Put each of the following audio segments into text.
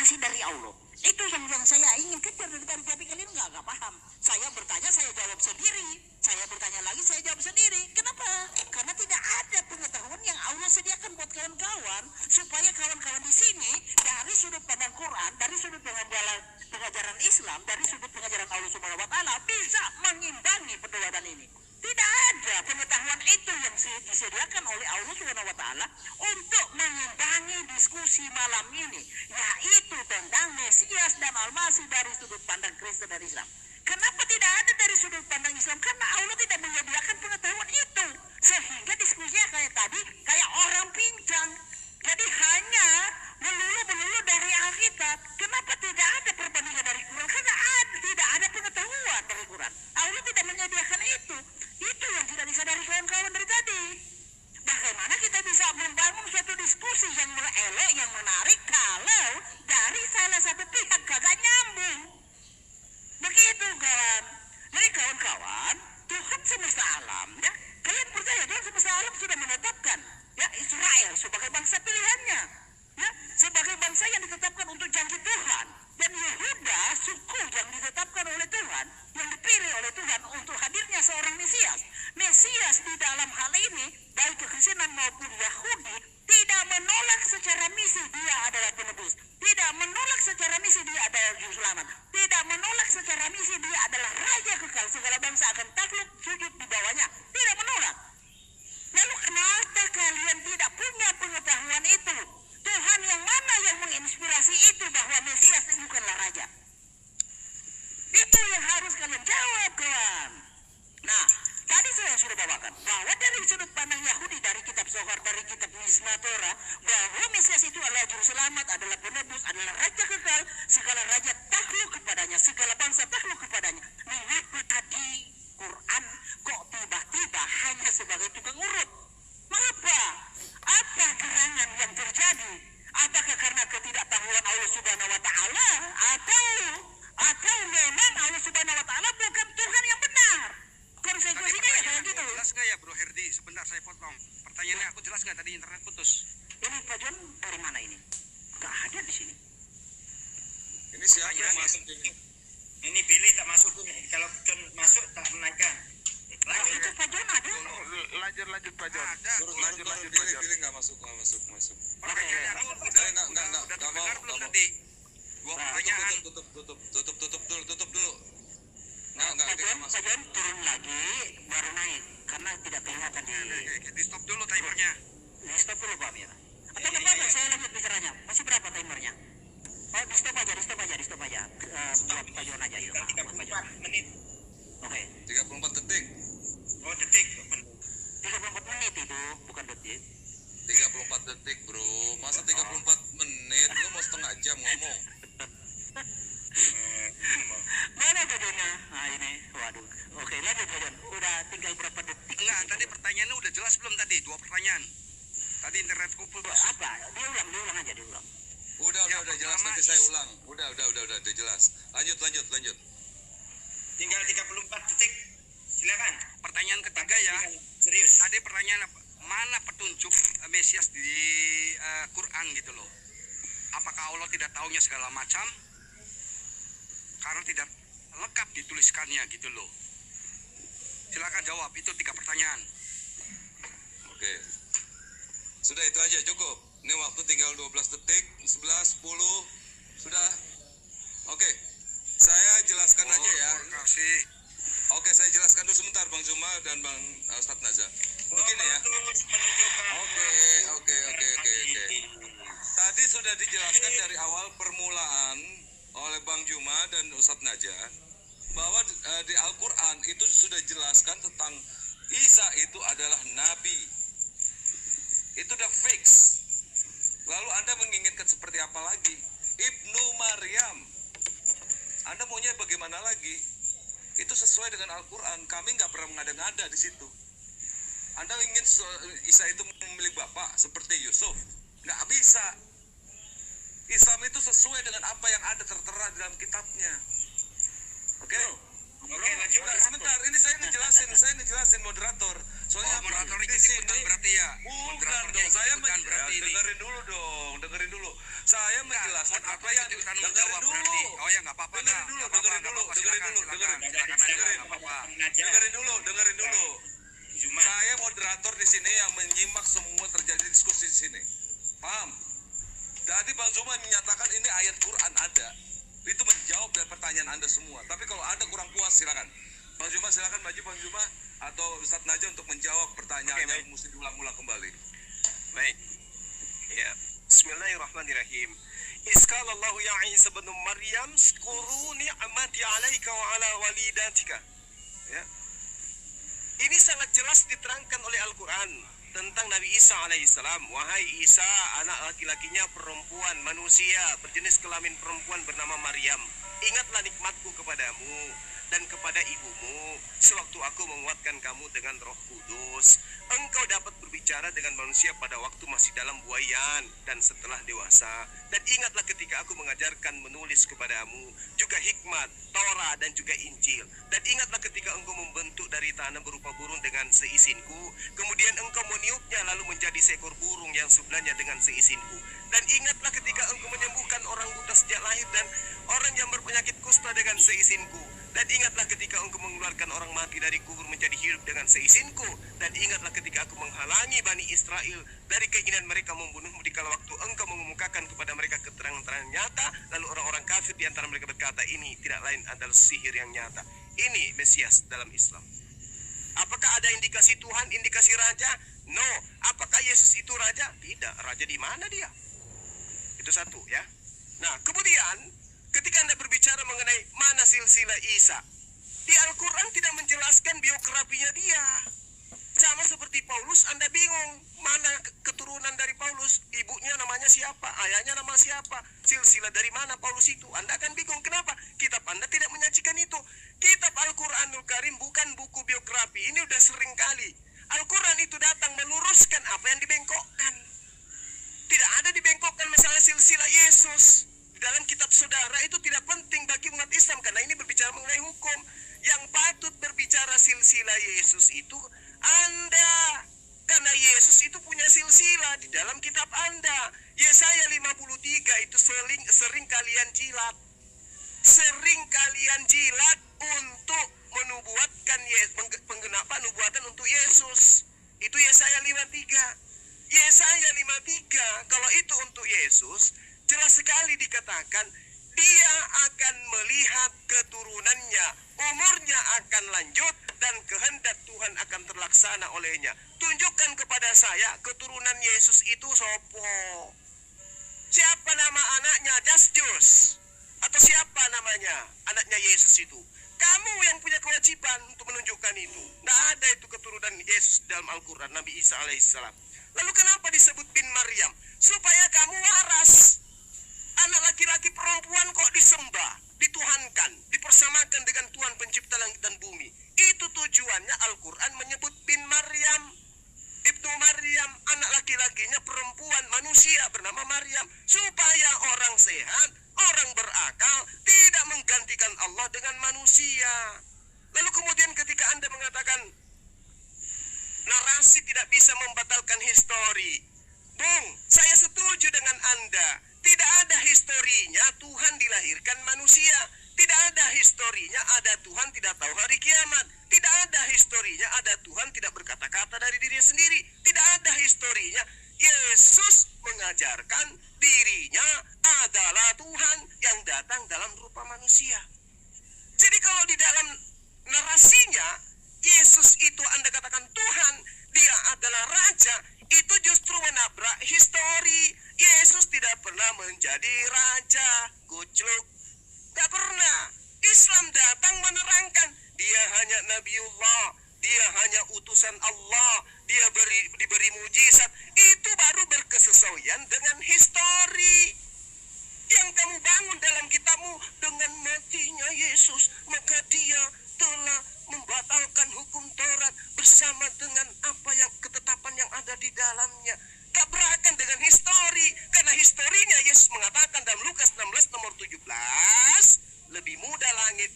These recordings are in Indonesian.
inspirasi dari Allah. Itu yang saya ingin kejar dari tadi, tapi kalian nggak paham. Saya bertanya, saya jawab sendiri. Saya bertanya lagi, saya jawab sendiri. Kenapa? Karena tidak ada pengetahuan yang Allah sediakan buat kawan-kawan, supaya kawan-kawan di sini dari sudut pandang Quran, dari sudut pengajaran Islam, dari sudut pengajaran Allah Subhanahu Wa Taala bisa mengimbangi perdebatan ini. Tidak ada pengetahuan itu yang disediakan oleh Allah Subhanahu Wa Taala untuk mengimbangi diskusi malam ini, yaitu tentang Mesias dan Al-Masih dari sudut pandang Kristen dan Islam. Kenapa tidak ada dari sudut pandang Islam? Karena Allah tidak menyediakan pengetahuan itu, sehingga diskusinya kayak tadi, kayak orang pincang. Jadi hanya melulu dari Alkitab. Kenapa tidak ada perbandingan dari Quran? Karena tidak ada pengetahuan dari Quran. Allah tidak menyediakan itu. Itu yang tidak disadari kawan-kawan dari tadi. Bagaimana kita bisa membangun suatu diskusi yang elok, yang menarik, kalau dari salah satu pihak kagak nyambung. Begitu kawan. Jadi kawan-kawan, Tuhan semesta alam, ya, kalian percaya Tuhan semesta alam sudah menetapkan, ya, Israel sebagai bangsa pilihannya, ya, sebagai bangsa yang ditetapkan untuk janji Tuhan, dan Yehuda suku yang ditetapkan oleh Tuhan, yang dipilih oleh Tuhan untuk hadirnya seorang Mesias. Mesias di dalam hal ini, baik kekristenan maupun Yahudi, tidak menolak secara misi dia adalah penebus, tidak menolak secara misi dia adalah juru selamat, tidak menolak secara misi dia adalah raja kekal, segala bangsa akan takluk sujud di bawahnya, tidak menolak. Lalu kenapa kalian tidak punya pengetahuan itu? Tuhan yang mana yang menginspirasi itu bahwa Mesias itu bukanlah raja? Itu yang harus kalian jawab, kawan. Nah, tadi saya sudah bawakan bahwa dari sudut pandang Yahudi, dari kitab Zohar, dari kitab Mishnah Torah, bahwa Mesias itu adalah juru selamat, adalah penebus, adalah raja kekal, segala raja takluk kepadanya, segala bangsa takluk kepadanya. Mengapa tadi Quran kok tiba-tiba hanya sebagai tukang urut? Mengapa? Apa gerangan yang terjadi? Apakah karena ketidaktahuan Allah Subhanahu Wa Taala, atau memang Allah Subhanahu Wa Taala bukan Tuhan yang benar? Konsekuensinya ya kayak gitu. Jelas nggak ya Bro Herdi? Sebentar saya potong. Pertanyaannya aku jelas nggak, tadi internet putus. Ini Pak John dari mana ini? Gak ada di sini. Ini siapa yang masuk ini? Ini pilih tak masuk tuh. Kalau John masuk tak menaikkan. Nah, itu Pak John ada. Lanjut Pak John. Ada. Lanjut pilih nggak masuk. Pertanyaan aku Nggak mau. belum tadi. Dua pertanyaan. Tutup dulu. Pak John turun lagi baru naik karena tidak kelihatan di. Oke, di stop dulu timernya. Di stop dulu Pak Mir. Atau nggak apa-apa, saya lanjut bicaranya. Masih berapa timernya? Oh, di stop aja. Buat Pak John aja yuk. 34 menit. Oke. 34 detik. Oh, detik. 34 menit itu, bukan detik. 34 detik bro. Masa 34 menit? Lu mau setengah jam ngomong? Mana jadinya? Nah ini, waduh. Oke, lanjut Pak John. Udah tinggal berapa detik? Enggak, tadi pertanyaannya udah jelas belum tadi? Dua pertanyaan. Tadi internetku putus. Apa? Diulang aja. Udah jelas, nanti saya ulang. Udah jelas. Lanjut. Tinggal 34 detik. Silakan. Pertanyaan ketiga ya. Serius. Tadi pertanyaan mana petunjuk Mesias di Quran gitu loh. Apakah Allah tidak tahunya segala macam? Karena tidak lengkap dituliskannya gitu loh. Silakan jawab, itu 3 pertanyaan. Oke. Sudah itu aja cukup. Ini waktu tinggal 12 detik, 11, 10. Sudah. Oke. Saya jelaskan aja ya. Terima kasih. Oke, saya jelaskan dulu sebentar Bang Zuma dan Bang Ustadz Naza. Begini ya. Oke. Tadi sudah dijelaskan dari awal permulaan oleh Bang Juma dan Ustadz Naja bahwa di Al-Quran itu sudah jelaskan tentang Isa itu adalah Nabi. Itu udah fix. Lalu Anda menginginkan seperti apa lagi? Ibnu Maryam. Anda maunya bagaimana lagi? Itu sesuai dengan Al-Quran. Kami nggak pernah mengada-ngada di situ. Anda ingin Isa itu memilih bapak seperti Yusuf? Nggak bisa. Islam itu sesuai dengan apa yang ada tertera di dalam kitabnya. Oke? Oke, lanjut. Sebentar, ini saya ngejelasin moderator. Soalnya moderator di sini berarti ya. bukan dong, saya berarti ini. dengerin dulu. Saya menjelaskan apa yang tanggung dengerin jawab dulu. berarti. Oh ya nggak apa-apa dah. Dengerin dulu, Nggak apa-apa, dengerin nggak dulu, apa-apa. dengerin Silakan, dulu, silakan, dengerin. silakan aja, nggak apa-apa. Dengerin dulu. Cuma Saya moderator di sini yang menyimak semua terjadi diskusi di sini. Paham? Tadi Bang Zuma menyatakan ini ayat Quran ada. Itu menjawab dari pertanyaan Anda semua. Tapi kalau ada kurang puas silakan. Bang Zuma silakan maju Bang Zuma atau Ustadz Najwa untuk menjawab pertanyaan yang mesti diulang-ulang kembali. Baik. Ya. Bismillahirrahmanirrahim. Iskalallahu ya Isa bin Maryam, "Zkuru ni'mati 'alaika wa 'ala walidatika." Ya. Ini sangat jelas diterangkan oleh Al-Qur'an tentang Nabi Isa alaihissalam. Wahai Isa, anak laki-lakinya perempuan manusia berjenis kelamin perempuan bernama Maryam. Ingatlah nikmatku kepadamu dan kepada ibumu sewaktu aku menguatkan kamu dengan Roh Kudus. Engkau dapat berbicara dengan manusia pada waktu masih dalam buayan dan setelah dewasa. Dan ingatlah ketika aku mengajarkan menulis kepadamu juga hikmat, Torah dan juga Injil. Dan ingatlah ketika engkau membentuk dari tanah berupa burung dengan seizinku. Kemudian engkau meniupnya lalu menjadi seekor burung yang sebelahnya dengan seizinku. Dan ingatlah ketika engkau menyembuhkan orang buta sejak lahir dan orang yang berpenyakit kusta dengan seizinku. Dan ingatlah ketika engkau mengeluarkan orang mati dari kubur menjadi hidup dengan seizinku. Dan ingatlah ketika aku menghalangi Bani Israel dari keinginan mereka membunuhmu di kala waktu engkau mengemukakan kepada mereka keterangan-keterangan nyata. Lalu orang-orang kafir di antara mereka berkata, ini tidak lain adalah sihir yang nyata. Ini Mesias dalam Islam. Apakah ada indikasi Tuhan, indikasi Raja? No. Apakah Yesus itu Raja? Tidak. Raja di mana dia? Itu satu ya. Nah kemudian ketika Anda berbicara mengenai mana silsilah Isa, di Al-Quran tidak menjelaskan biografinya dia. Sama seperti Paulus, Anda bingung mana keturunan dari Paulus, ibunya namanya siapa, ayahnya nama siapa, silsilah dari mana Paulus itu. Anda akan bingung. Kenapa? Kitab Anda tidak menyajikan itu. Kitab Al-Quranul Karim bukan buku biografi. Ini udah sering kali Al-Quran itu datang meluruskan apa yang dibengkokkan. Tidak ada dibengkokkan masalah silsilah Yesus. Di dalam kitab saudara itu tidak penting bagi umat Islam karena ini berbicara mengenai hukum. Yang patut berbicara silsilah Yesus itu Anda. Karena Yesus itu punya silsilah di dalam kitab Anda. Yesaya 53 itu sering kalian jilat. Sering kalian jilat untuk menubuatkan penggenapan nubuatan untuk Yesus. Itu Yesaya 53. Yesaya 53 kalau itu untuk Yesus jelas sekali dikatakan dia akan melihat keturunannya, umurnya akan lanjut dan kehendak Tuhan akan terlaksana olehnya. Tunjukkan kepada saya keturunan Yesus itu sopo. Siapa nama anaknya? Justus. Atau siapa namanya anaknya Yesus itu? Kamu yang punya kewajiban untuk menunjukkan itu. Tidak ada itu keturunan Yesus dalam Al-Quran, Nabi Isa alaihissalam. Lalu kenapa disebut bin Maryam? Supaya kamu waras. Anak laki-laki perempuan kok disembah, dituhankan, dipersamakan dengan Tuhan pencipta langit dan bumi. Itu tujuannya Al-Quran menyebut bin Maryam. Ibnu Maryam, anak laki-lakinya perempuan manusia bernama Maryam. Supaya orang sehat, orang berakal, tidak menggantikan Allah dengan manusia. Lalu kemudian ketika Anda mengatakan narasi tidak bisa membatalkan histori. Bung, saya setuju dengan Anda. Tidak ada historinya Tuhan dilahirkan manusia. Tidak ada historinya ada Tuhan tidak tahu hari kiamat. Tidak ada historinya ada Tuhan tidak berkata-kata dari dirinya sendiri. Tidak ada historinya Yesus mengajarkan dirinya adalah Tuhan yang datang dalam rupa manusia. Jadi kalau di dalam narasinya Yesus itu Anda katakan Tuhan, dia adalah Raja, itu justru menabrak histori. Yesus tidak pernah menjadi Raja, gojlok. Gak pernah. Islam datang menerangkan, dia hanya Nabiullah, dia hanya utusan Allah, dia diberi mujizat. Itu baru berkesesuaian dengan histori. Yang kamu bangun dalam kitabmu, dengan matinya Yesus, maka dia telah membatalkan hukum Taurat bersama dengan apa yang ketetapan yang ada di dalamnya. Tabrakan dengan histori, karena historinya Yesus mengatakan dalam Lukas 16 nomor 17, lebih mudah langit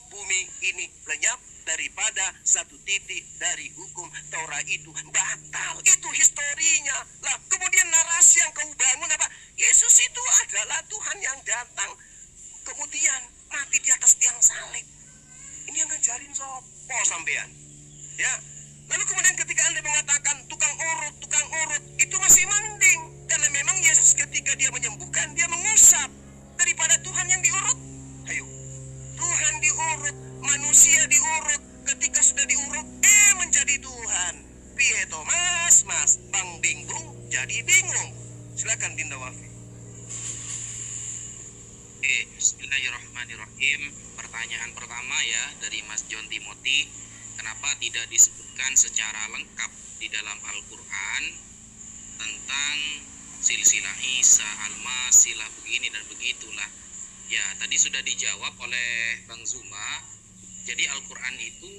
bumi ini lenyap daripada satu titik dari hukum Taurat itu batal. Itu historinya. Lah kemudian narasi yang kau bangun apa? Yesus itu adalah Tuhan yang datang kemudian mati di atas tiang salib. Ini yang ngajarin sopo sampean. Ya. Lalu kemudian ketika Anda mengatakan tukang urut, itu masih mending. Karena memang Yesus ketika dia menyembuhkan, dia mengusap daripada Tuhan yang diurut. Ayo. Tuhan diurut, manusia diurut. Ketika sudah diurut, menjadi Tuhan. Piye to mas, Bang bingung jadi bingung. Silakan Dinda Wafi. Bismillahirrahmanirrahim. Pertanyaan pertama ya dari Mas John Timothy, kenapa tidak disebutkan secara lengkap di dalam Al-Quran tentang silsilah Isa, Al-Masilah, begini dan begitulah. Ya, tadi sudah dijawab oleh Bang Zuma. Jadi Al-Quran itu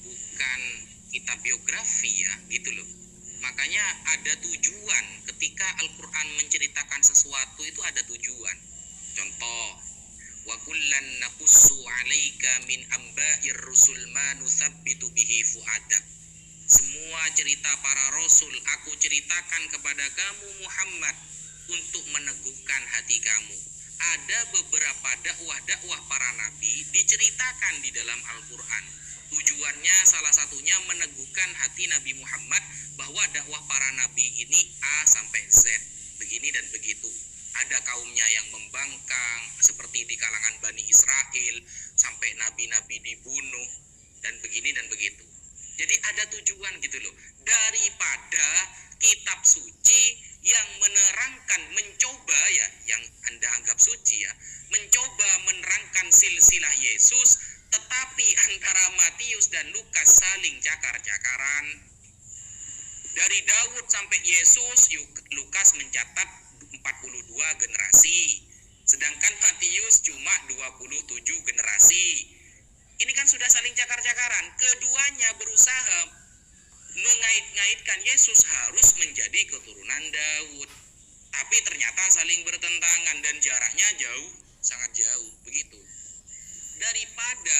bukan kitab biografi ya, gitu loh. Makanya ada tujuan ketika Al-Quran menceritakan sesuatu, itu ada tujuan. Contoh, wa kullan naqussu 'alaika min amba'ir rusul ma nuthabbitu bihi fu'adak. Semua cerita para rasul aku ceritakan kepada kamu Muhammad untuk meneguhkan hati kamu. Ada beberapa dakwah para nabi diceritakan di dalam Al-Quran. Tujuannya salah satunya meneguhkan hati Nabi Muhammad bahwa dakwah para nabi ini A sampai Z, begini dan begitu. Ada kaumnya yang membangkang seperti di kalangan Bani Israel, sampai nabi-nabi dibunuh dan begini dan begitu. Jadi ada tujuan gitu loh. Daripada kitab suci yang menerangkan, mencoba ya, yang Anda anggap suci ya, mencoba menerangkan silsilah Yesus, tetapi antara Matius dan Lukas saling cakar-cakaran. Dari Daud sampai Yesus, Lukas mencatat 42 generasi, sedangkan Matius cuma 27 generasi. Ini kan sudah saling cakar-cakaran. Keduanya berusaha mengait-ngaitkan Yesus harus menjadi keturunan Daud, tapi ternyata saling bertentangan dan jaraknya jauh, sangat jauh begitu. Daripada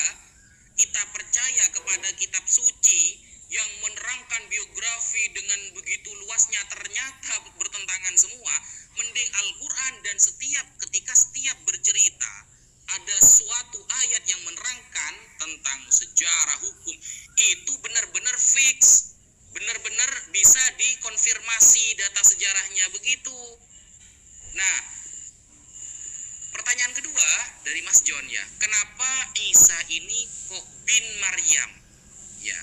kita percaya kepada kitab suci yang menerangkan biografi dengan begitu luasnya ternyata bertentangan semua, mending Al-Quran dan ketika setiap bercerita ada suatu ayat yang menerangkan tentang sejarah hukum, itu benar-benar fix, benar-benar bisa dikonfirmasi data sejarahnya begitu. Nah, pertanyaan kedua dari Mas John ya, kenapa Isa ini kok bin Maryam? Ya,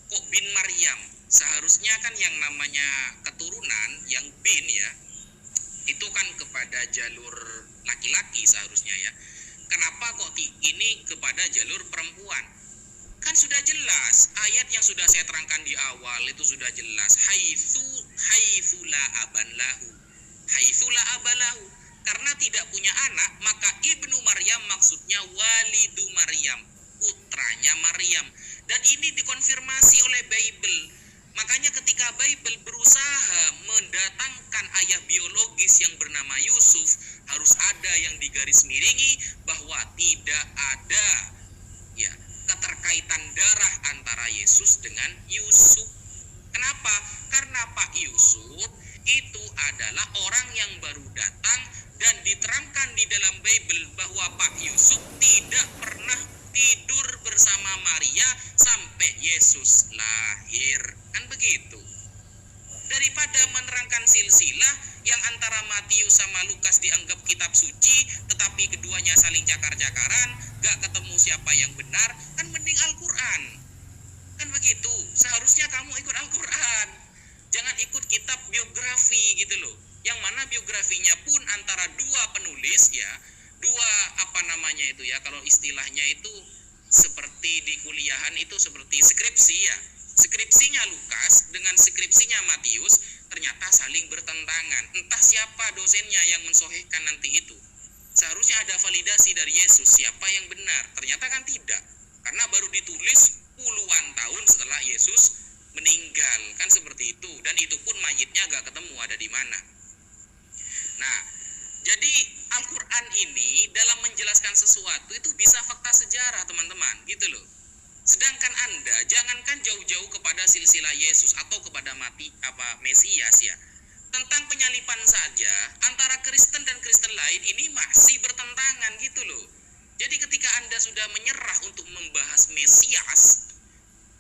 kok bin Maryam? Seharusnya kan yang namanya keturunan yang bin ya, itu kan kepada jalur laki-laki seharusnya ya. Kenapa kok ini kepada jalur perempuan? Kan sudah jelas, ayat yang sudah saya terangkan di awal itu sudah jelas. Haitsu la aban lahu. Haitsu la abalahu. Karena tidak punya anak, maka Ibnu Maryam maksudnya walidu Maryam, putranya Maryam. Dan ini dikonfirmasi oleh Bible. Makanya ketika Bible berusaha mendatangkan ayah biologis yang bernama Yusuf, harus ada yang digarismiringi bahwa tidak ada ya keterkaitan darah antara Yesus dengan Yusuf. Kenapa? Karena Pak Yusuf itu adalah orang yang baru datang dan diterangkan di dalam Bible bahwa Pak Yusuf tidak pernah tidur bersama Maria sampai Yesus lahir. Kan begitu. Daripada menerangkan silsilah yang antara Matius sama Lukas dianggap kitab suci, tetapi keduanya saling cakar-cakaran, gak ketemu siapa yang benar, kan mending Al-Quran. Kan begitu. Seharusnya kamu ikut Al-Quran. Jangan ikut kitab biografi gitu loh. Yang mana biografinya pun antara dua penulis ya, dua itu ya, kalau istilahnya itu seperti di kuliahan itu seperti skripsi ya. Skripsinya Lukas dengan skripsinya Matius ternyata saling bertentangan. Entah siapa dosennya yang mensohihkan nanti itu. Seharusnya ada validasi dari Yesus siapa yang benar. Ternyata kan tidak. Karena baru ditulis puluhan tahun setelah Yesus meninggal. Kan seperti itu. Dan itu pun mayitnya gak ketemu ada di mana. Nah, jadi Al-Quran ini dalam menjelaskan sesuatu itu bisa fakta sejarah teman-teman, gitu loh. Sedangkan Anda jangankan jauh-jauh kepada silsilah Yesus atau kepada Mesias ya. tentang penyalipan saja antara Kristen dan Kristen lain ini masih bertentangan gitu loh. Jadi ketika Anda sudah menyerah untuk membahas Mesias,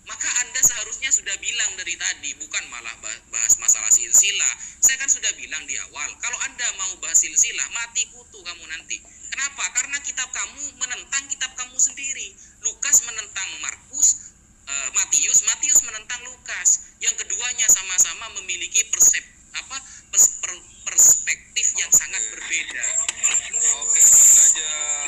maka Anda seharusnya sudah bilang dari tadi, bukan malah bahas masalah silsilah. Saya kan sudah bilang di awal, kalau Anda mau bahas silsilah, mati kutu kamu nanti. Kenapa? Karena kitab kamu menentang kitab kamu sendiri. Lukas menentang Markus, Matius menentang Lukas. Yang keduanya sama-sama memiliki perspektif yang sangat berbeda. Oke, Bang Najah.